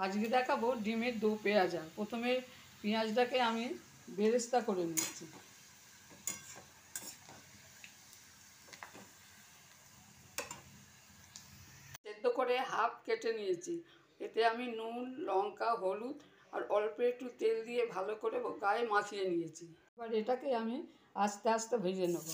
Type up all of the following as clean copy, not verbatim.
আজকে দেখাবো ডিমের দো পেঁয়াজা। প্রথমে পেঁয়াজটাকে আমি বেরেস্তা করে নিচ্ছি। সেদ্ধ করে হাফ কেটে নিয়েছি। এতে আমি নুন, লঙ্কা, হলুদ আর অল্প একটু তেল দিয়ে ভালো করে গায়ে মাখিয়ে নিয়েছি। এবার এটাকে আমি আস্তে আস্তে ভেজে নেব।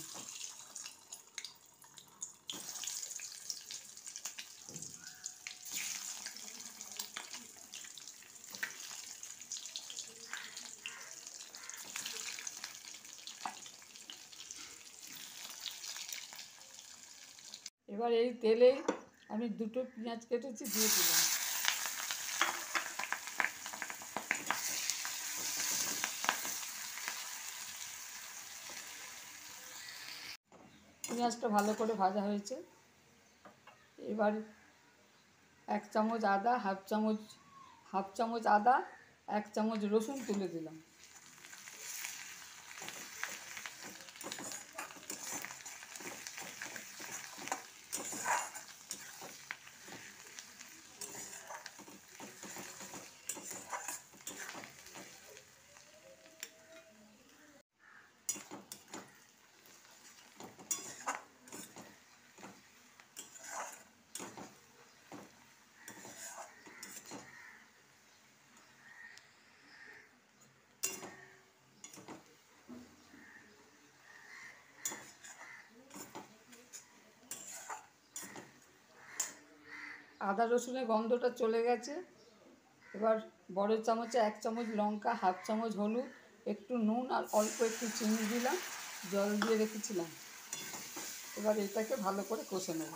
এবার এই তেলে আমি দুটো পেঁয়াজ কেটেছি দিয়ে দিলাম। পেঁয়াজটা ভালো করে ভাজা হয়েছে। এবার এক চামচ আদা, হাফ চামচ আদা, এক চামচ রসুন তুলে দিলাম। আদা রসুনের গন্ধটা চলে গেছে। এবার বড় চামচে এক চামচ লঙ্কা, হাফ চামচ হলুদ, একটু নুন আর অল্প একটু চিনি দিলাম, জল দিয়ে রেখেছিলাম। এবার এটাকে ভালো করে কষে নেব।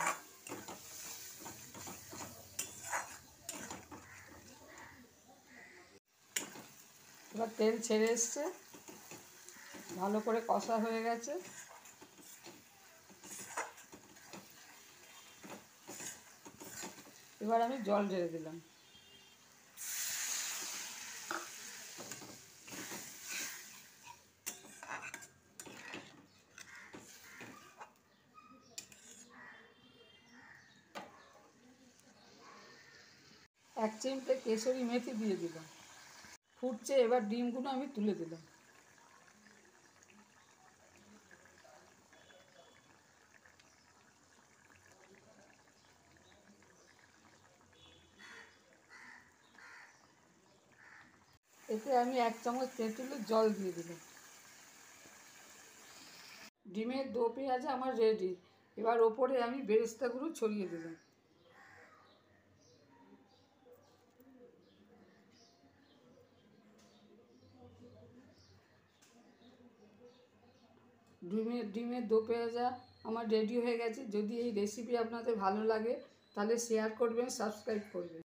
এবার তেল ছেড়ে এসছে, ভালো করে কষা হয়ে গেছে। এবার আমি জল ঢেলে দিলাম। এক চিমটে কেশরি মেথি দিয়ে দিলাম। ফুটছে, এবার ডিমগুলো আমি তুলে দিলাম। এতে আমি এক চামচ তেঁতুলের জল দিয়ে দিলাম। ডিমের দো পেঁয়াজা আমার রেডি। এবার ওপরে আমি বেরেস্তাগুলো ছড়িয়ে দিলাম। ডিমের দো পেঁয়াজা আমার রেডি হয়ে গেছে। যদি এই রেসিপি আপনাদের ভালো লাগে তাহলে শেয়ার করবেন, সাবস্ক্রাইব করবেন।